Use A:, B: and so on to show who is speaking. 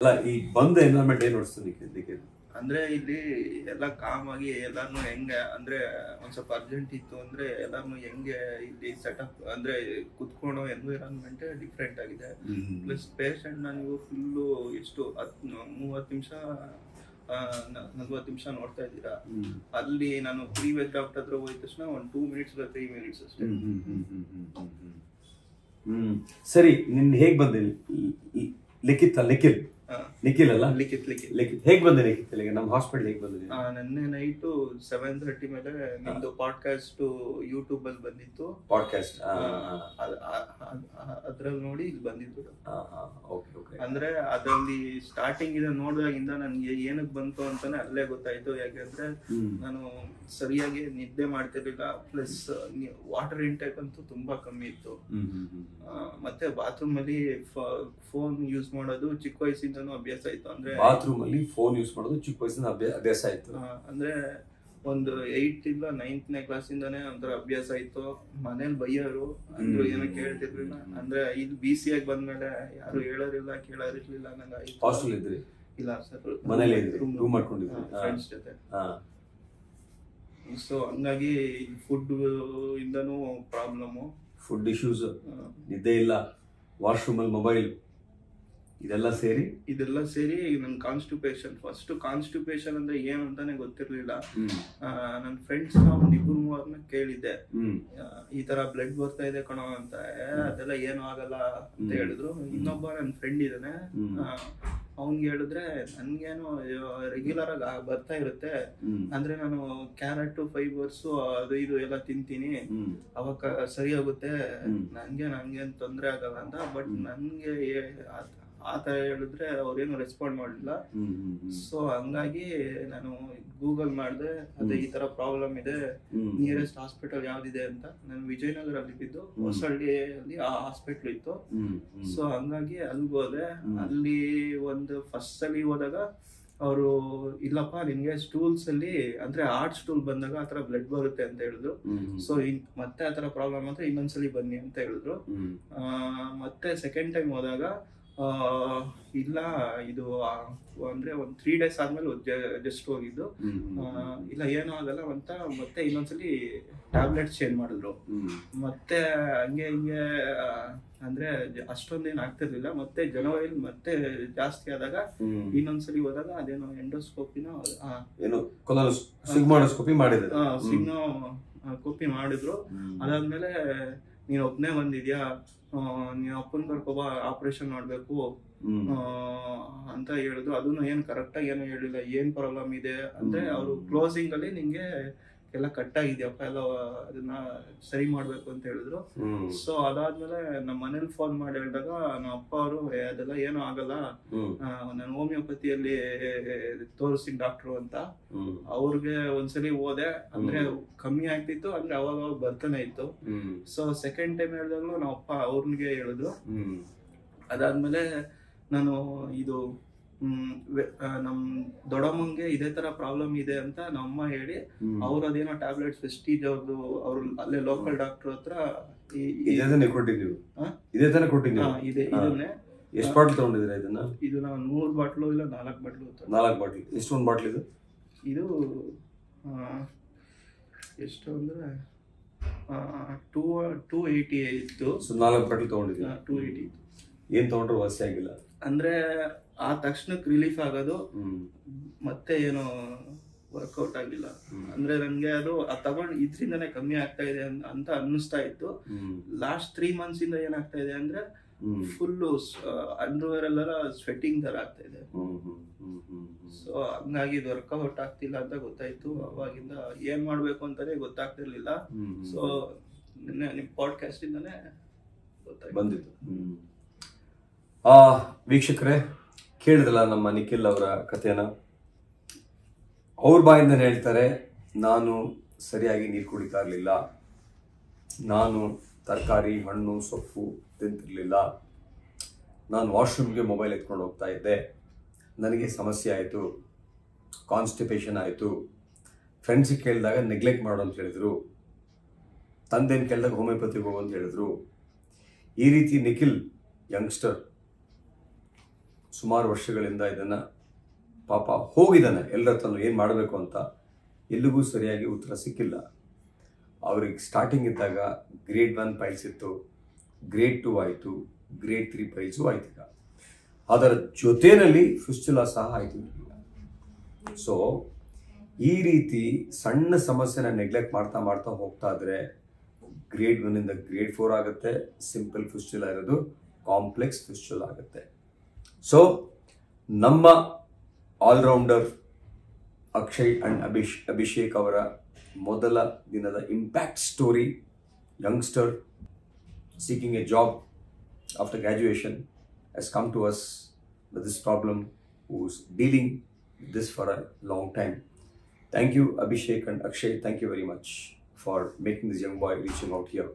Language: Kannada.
A: ಅಲ್ಲ ಈ ಬಂದ ಎನ್ವೈರನ್ಮೆಂಟ್ ಏನು ಅನಿಸ್ತು
B: ಅಂದ್ರೆ ಇಲ್ಲಿ ಎಲ್ಲ ಕಾಮ್ ಆಗಿ ಎಲ್ಲಾನು ಹೆಂಗೆ ಅಂದ್ರೆ ಒಂದ್ ಸ್ವಲ್ಪ ಅರ್ಜೆಂಟ್ ಇತ್ತು ಅಂದ್ರೆ ಎಲ್ಲಾನು ಹೆಂಗೆ ಇಲ್ಲಿ ಸೆಟಪ್ ಅಂದ್ರೆ ಕುತ್ಕೊಳ್ಳೋ ಎನ್ವಿರಾನ್ಮೆಂಟ್ ಡಿಫ್ರೆಂಟ್ ಆಗಿದೆ. ಪ್ಲಸ್ ಪೇಷಂಟ್ ನೀವು ಫುಲ್ಲು ಎಷ್ಟು 30 ನಿಮಿಷ 40 ನಿಮಿಷ ನೋಡ್ತಾ ಇದ್ದೀರಾ. ಅಲ್ಲಿ ನಾನು ಪ್ರೀವಿಯಸ್ ಡಾಕ್ಟರ್ ಹತ್ರ ಹೋದ ತಕ್ಷಣ ಒಂದು 2 ಮಿನಿಟ್ಸ್ 3 ಮಿನಿಟ್ಸ್ ಅಷ್ಟೇ.
A: ಸರಿ, ನಿನ್ ಹೇಗ್ ಬಂದೆ ನಿಖಿಲ್ ಅಲ್ಲ
B: ಲಿಖಿತ್
A: ಹೇಗ್ ಬಂದೆ ನಿಖಿತ್ ಇಲ್ಲಿಗೆ ನಮ್ಮ ಹಾಸ್ಪಿಟಲ್ ಹೇಗ್ ಬಂದೆ?
B: ನೆನ್ನೆ ನೈಟು 7:30 ಮೇಲೆ ನಿಮ್ದು ಪಾಡ್ಕಾಸ್ಟ್ ಯೂಟ್ಯೂಬ್ ಅಲ್ಲಿ ಬಂದಿತ್ತು.
A: ಪಾಡ್ಕಾಸ್ಟ್
B: ಅದ್ರಲ್ಲಿ ನೋಡಿ ಇಲ್ಲಿ ಬಂದಿದ್ದು.
A: ಓಕೆ.
B: ಅಂದ್ರೆ ಅದ್ರಲ್ಲಿ ಸ್ಟಾರ್ಟಿಂಗ್ ಇದೆ ನೋಡಿದಾಗಿಂದ ನನ್ಗೆ ಏನಕ್ ಬಂತು ಅಂತಾನೆ ಅಲ್ಲೇ ಗೊತ್ತಾಯ್ತು. ಯಾಕಂದ್ರೆ ನಾನು ಸರಿಯಾಗಿ ನಿದ್ದೆ ಮಾಡ್ತಿರ್ಲಿಲ್ಲ. ಪ್ಲಸ್ ವಾಟರ್ ಇಂಟೇಕ್ ಅಂತೂ ತುಂಬಾ ಕಮ್ಮಿ ಇತ್ತು. ಮತ್ತೆ ಬಾತ್ರೂಮ್ ಅಲ್ಲಿ ಫೋನ್ ಯೂಸ್ ಮಾಡೋದು ಚಿಕ್ಕ ವಯಸ್ಸಿಂದನೂ ಅಭ್ಯಾಸ ಆಯ್ತು. ಅಂದ್ರೆ
A: ಬಾತ್ರೂಮ್ ಅಲ್ಲಿ ಫೋನ್ ಯೂಸ್ ಮಾಡೋದು ಚಿಕ್ಕ ವಯಸ್ಸಿನ ಅಭ್ಯಾಸ ಆಯ್ತು.
B: ಅಂದ್ರೆ ಒಂದು 8th ಇಂದ 9ನೇ ಕ್ಲಾಸ್ ಇಂದಾನೆ ಒಂಥರ ಅಭ್ಯಾಸ ಆಯ್ತು. ಮನೇಲಿ ಬೈಯೋರು ಅಂದ್ರು ಏನೋ ಕೇಳ್ತಿರ್ಲಿಲ್ಲ. ಅಂದ್ರೆ ಇಲ್ಲಿ BC ಆಗಿ ಬಂದ್ಮೇಲೆ ಯಾರು ಹೇಳೋರಿಲ್ಲ ಕೇಳೋರಿರ್ಲಿಲ್ಲ. ನಂಗೆ
A: ಹಾಸ್ಟೆಲ್ ಇದ್ರಿ?
B: ಇಲ್ಲ ಸರ್,
A: ಮನೇಲಿ ರೂಮ್ ಮಾಡ್ಕೊಂಡಿದ್ರಿ
B: ಫ್ರೆಂಡ್ಸ್ ಜೊತೆ. ಸೊ ಹಂಗಾಗಿ ಫುಡ್ ಇಂದನೂ ಪ್ರಾಬ್ಲಮ್,
A: ಫುಡ್ ಇಶ್ಯೂಸ್, ನಿದ್ದೆ ಇಲ್ಲ, ವಾಶ್ರೂಮ್ ಅಲ್ಲಿ ಮೊಬೈಲ್, ಇದೆಲ್ಲ ಸೇರಿ
B: ನನ್ ಕಾನ್ಸ್ಟಿಪೇಷನ್. ಫಸ್ಟ್ ಕಾನ್ಸ್ಟಿಪೇಷನ್ ಅಂದ್ರೆ ಏನು ಅಂತಾನೆ ಗೊತ್ತಿರ್ಲಿಲ್ಲ. ನನ್ ಫ್ರೆಂಡ್ಸ್ ಒಂದ್ 2-3 ಕೇಳಿದ್ದೆ, ಈ ತರ ಬ್ಲಡ್ ಬರ್ತಾ ಇದೆ ಕಣೋ ಅಂತ. ಅದೆಲ್ಲ ಏನು ಆಗಲ್ಲ ಅಂತ ಹೇಳಿದ್ರು. ಇನ್ನೊಬ್ಬ ನನ್ ಫ್ರೆಂಡ್ ಇದ್ದಾನೆ, ಅವ್ನ್ಗೆ ಹೇಳಿದ್ರೆ ನನ್ಗೇನು ರೆಗ್ಯುಲರ್ ಆಗಿ ಬರ್ತಾ ಇರುತ್ತೆ. ಅಂದ್ರೆ ನಾನು ಕ್ಯಾರೆಟ್ ಫೈಬರ್ಸ್ ಅದು ಇದು ಎಲ್ಲ ತಿಂತೀನಿ, ಅವಾಗ ಸರಿ ಹೋಗುತ್ತೆ, ನಂಗೇನ್ ತೊಂದ್ರೆ ಆಗಲ್ಲ ಅಂತ. ಬಟ್ ನನ್ಗೆ ಆತರ ಹೇಳಿದ್ರೆ ಅವ್ರೇನು ರೆಸ್ಪಾಂಡ್ ಮಾಡಲಿಲ್ಲ. ಸೊ ಹಂಗಾಗಿ ನಾನು ಗೂಗಲ್ ಮಾಡಿದೆ, ಅದೇ ಈ ತರ ಪ್ರಾಬ್ಲಮ್ ಇದೆ, ನಿಯರೆಸ್ಟ್ ಹಾಸ್ಪಿಟಲ್ ಯಾವ್ದಿದೆ ಅಂತ. ನಾನು ವಿಜಯನಗರ ಅಲ್ಲಿ ಇದ್ದು, ಹೊಸಳ್ಳಿಯಲ್ಲಿ ಆ ಹಾಸ್ಪಿಟಲ್ ಇತ್ತು. ಸೊ ಹಂಗಾಗಿ ಅಲ್ಲಿಗೆ ಹೋದೆ. ಅಲ್ಲಿ ಒಂದು ಫಸ್ಟ್ ಸಲ ಹೋದಾಗ ಅವರು ಇಲ್ಲಪ್ಪ ನಿನ್ಗೆ ಸ್ಟೂಲ್ಸ್ ಅಲ್ಲಿ ಅಂದ್ರೆ ಆರ್ಟ್ ಸ್ಟೂಲ್ ಬಂದಾಗ ಆತರ ಬ್ಲಡ್ ಬರುತ್ತೆ ಅಂತ ಹೇಳಿದ್ರು. ಸೊ ಮತ್ತೆ ಆತರ ಪ್ರಾಬ್ಲಮ್ ಅಂದ್ರೆ ಇನ್ನೊಂದ್ಸಲಿ ಬನ್ನಿ ಅಂತ ಹೇಳಿದ್ರು. ಮತ್ತೆ ಸೆಕೆಂಡ್ ಟೈಮ್ ಹೋದಾಗ ಇಲ್ಲ ಇದು ಅಂದ್ರೆ ಒಂದ್ 3 days ಆದ್ಮೇಲೆ ಜಸ್ಟ್ ಹೋಗಿದ್ದು, ಇಲ್ಲ ಏನೂ ಆಗಲ್ಲ ಅಂತ. ಮತ್ತೆ ಇನ್ನೊಂದ್ಸಲಿ ಟ್ಯಾಬ್ಲೆಟ್ಸ್ ಚೇಂಜ್ ಮಾಡಿದ್ರು. ಮತ್ತೆ ಹಂಗೆ ಅಂದ್ರೆ ಅಷ್ಟೊಂದೇನು ಆಗ್ತಿರ್ಲಿಲ್ಲ. ಮತ್ತೆ ಜನವರಿಲಿ ಮತ್ತೆ ಜಾಸ್ತಿ ಆದಾಗ ಇನ್ನೊಂದ್ಸಲಿ ಹೋದಾಗ ಅದೇನೋ ಎಂಡೋಸ್ಕೋಪಿನ
A: ಸಿಗ್ಮೋಡೋಸ್ಕೋಪಿ
B: ಮಾಡಿದ್ರು. ಅದಾದ್ಮೇಲೆ ನೀನ್ ಒಬ್ನೇ ಬಂದಿದ್ಯಾ, ನೀನ್ ಅಪ್ಪನ್ ಕರ್ಕೊಬ, ಆಪರೇಷನ್ ಮಾಡ್ಬೇಕು ಅಂತ ಹೇಳಿದ್ರು. ಅದನ್ನು ಏನ್ ಕರೆಕ್ಟ್ ಆಗಿ ಏನು ಹೇಳಿಲ್ಲ, ಏನ್ ಪ್ರಾಬ್ಲಮ್ ಇದೆ ಅಂದ್ರೆ ಅವರು ಕ್ಲೋಸಿಂಗ್ ಅಲ್ಲಿ ನಿಂಗೆ ಎಲ್ಲ ಕಟ್ ಆಗಿದ್ಯಪ್ಪ, ಎಲ್ಲ ಅದನ್ನ ಸರಿ ಮಾಡ್ಬೇಕು ಅಂತ ಹೇಳಿದ್ರು. ಸೊ ಅದಾದ್ಮೇಲೆ ನಮ್ಮ ಮನೇಲಿ ಫೋನ್ ಮಾಡಿ ಹೇಳಿದಾಗ ನಮ್ಮ ಅಪ್ಪ ಅವರು ಅದೆಲ್ಲ ಏನೂ ಆಗಲ್ಲ, ನಾನು ಹೋಮಿಯೋಪತಿಯಲ್ಲಿ ತೋರಿಸ್ತೀನಿ ಡಾಕ್ಟ್ರು ಅಂತ. ಅವ್ರಿಗೆ ಒಂದ್ಸಲಿ ಹೋದೆ, ಅಂದ್ರೆ ಕಮ್ಮಿ ಆಗ್ತಿತ್ತು, ಅಂದ್ರೆ ಅವಾಗ ಬರ್ತಾನೆ ಇತ್ತು. ಸೊ ಸೆಕೆಂಡ್ ಟೈಮ್ ಹೇಳಿದಾಗ್ಲೂ ನಮ್ಮ ಅಪ್ಪ ಅವ್ರಿಗೆ ಹೇಳಿದ್ರು. ಅದಾದ್ಮೇಲೆ ನಾನು ಇದು ನಮ್ ದೊಡ್ಡಮ್ಮಂಗೆ ಇದೇ ತರ ಪ್ರಾಬ್ಲಮ್ ಇದೆ ಅಂತ ನಮ್ಮಮ್ಮ ಹೇಳಿ, ಅವ್ರ ಅದೇನೋ ಟ್ಯಾಬ್ಲೆಟ್ಸ್ ವೆಸ್ಟೀಜ್ ಅವ್ರದ್ದು, ಅವ್ರು ಅಲ್ಲೇ ಲೋಕಲ್ ಡಾಕ್ಟರ್ ಹತ್ರ
A: ಇದನ್ನೇ
B: ಇದನ್ನೇ
A: ಎಷ್ಟು ಬಾಟ್ಲ್ ತಗೊಂಡಿದ್ದೀರಾ ಇದನ್ನ?
B: ಇದು ನಾವು 3 ಬಾಟ್ಲು ಇಲ್ಲ 4 ಬಾಟ್ಲು.
A: 4 ಬಾಟ್ಲ್. ಎಷ್ಟೊಂದು ಬಾಟ್ಲ್
B: ಇದು ಎಷ್ಟು ಅಂದ್ರೆ 280 ಇತ್ತು.
A: 4 ಬಾಟ್ಲ್ ತಗೊಂಡಿದ್ದೀರಾ?
B: 280 ಇತ್ತು.
A: ಏನ್ ತಗೊಂಡ್ರು ವಾಸಿ ಆಗಿಲ್ಲ
B: ಅಂದ್ರೆ ಆ ತಕ್ಷಣಕ್ಕೆ ರಿಲೀಫ್ ಆಗೋದು, ಮತ್ತೆ ಏನು ವರ್ಕೌಟ್ ಆಗಿಲ್ಲ. ಅಂದ್ರೆ ನನ್ಗೆ ಅದು ತಗೊಂಡ್ ಇದ್ರಿಂದಾನೇ ಕಮ್ಮಿ ಆಗ್ತಾ ಇದೆ ಅಂತ ಅನ್ನಿಸ್ತಾ ಇತ್ತು. ಲಾಸ್ಟ್ 3 months ಇಂದ ಏನಾಗ್ತಾ ಇದೆ ಅಂದ್ರೆ ಫುಲ್ಲು ಅಂಡರ್ವೇರ್ ಎಲ್ಲ ಸ್ವೆಟ್ಟಿಂಗ್ ತರ ಆಗ್ತಾ ಇದೆ. ಸೊ ಹಂಗಾಗಿ ಇದು ವರ್ಕೌಟ್ ಆಗ್ತಿಲ್ಲ ಅಂತ ಗೊತ್ತಾಯ್ತು. ಅವಾಗಿಂದ ಏನ್ ಮಾಡ್ಬೇಕು ಅಂತಾನೆ ಗೊತ್ತಾಗ್ತಿರ್ಲಿಲ್ಲ. ಸೊ ನಿಮ್ ಪಾಡ್ಕಾಸ್ಟ್ ಇಂದಾನೆ
A: ಬಂದಿತ್ತು. ವೀಕ್ಷಕರೇ, ಕೇಳಿದ್ರಲ್ಲ ನಮ್ಮ ನಿಖಿಲ್ ಅವರ ಕಥೆನ. ಅವ್ರ ಬಾಯಿಂದನೇ ಹೇಳ್ತಾರೆ, ನಾನು ಸರಿಯಾಗಿ ನೀರು ಕುಡಿತಾ ಇರಲಿಲ್ಲ, ನಾನು ತರಕಾರಿ ಹಣ್ಣು ಸೊಪ್ಪು ತಿಂತಿರಲಿಲ್ಲ, ನಾನು ವಾಶ್ರೂಮ್ಗೆ ಮೊಬೈಲ್ ಎತ್ಕೊಂಡು ಹೋಗ್ತಾ ಇದ್ದೆ, ನನಗೆ ಸಮಸ್ಯೆ ಆಯಿತು, ಕಾನ್ಸ್ಟಿಪೇಷನ್ ಆಯಿತು, ಫ್ರೆಂಡ್ಸಿಗೆ ಕೇಳಿದಾಗ ನೆಗ್ಲೆಕ್ಟ್ ಮಾಡು ಅಂತ ಹೇಳಿದರು, ತಂದೆನ ಕೇಳಿದಾಗ ಹೋಮಿಯೋಪತಿಗೆ ಹೋಗು ಅಂತ ಹೇಳಿದ್ರು. ಈ ರೀತಿ ನಿಖಿಲ್ ಯಂಗ್ಸ್ಟರ್ ಸುಮಾರು ವರ್ಷಗಳಿಂದ ಇದನ್ನು ಪಾಪ ಹೋಗಿದ್ದಾನೆ ಎಲ್ಲರ ಹತ್ರನೂ ಏನು ಮಾಡಬೇಕು ಅಂತ ಎಲ್ಲಿಗೂ ಸರಿಯಾಗಿ ಉತ್ತರ ಸಿಕ್ಕಿಲ್ಲ. ಅವ್ರಿಗೆ ಸ್ಟಾರ್ಟಿಂಗ್ ಇದ್ದಾಗ ಗ್ರೇಡ್ 1 ಪೈಲ್ಸ್ ಇತ್ತು, ಗ್ರೇಡ್ 2 ಆಯಿತು, ಗ್ರೇಡ್ 3 ಪೈಲ್ಸು ಆಯ್ತು. ಈಗ ಅದರ ಜೊತೆಯಲ್ಲಿ ಫಿಸ್ಟುಲಾ ಸಹ ಆಯಿತು. ಸೊ ಈ ರೀತಿ ಸಣ್ಣ ಸಮಸ್ಯೆನ ನೆಗ್ಲೆಕ್ಟ್ ಮಾಡ್ತಾ ಮಾಡ್ತಾ ಹೋಗ್ತಾ ಇದ್ರೆ ಗ್ರೇಡ್ 1 ಇಂದ ಗ್ರೇಡ್ 4 ಆಗುತ್ತೆ. ಸಿಂಪಲ್ ಫಿಸ್ಟುಲಾ ಇರೋದು ಕಾಂಪ್ಲೆಕ್ಸ್ ಫಿಸ್ಟುಲಾ ಆಗುತ್ತೆ. ಸೊ ನಮ್ಮ ಆಲ್ರೌಂಡರ್ ಅಕ್ಷಯ್ ಅಂಡ್ ಅಭಿಷೇಕ್ ಅವರ ಮೊದಲ ದಿನದ impact story, youngster seeking A job after graduation has come to us with this problem, who's dealing with this for a long time. Thank you, Abhishek and Akshay. Thank you very much for making this young boy reaching out here.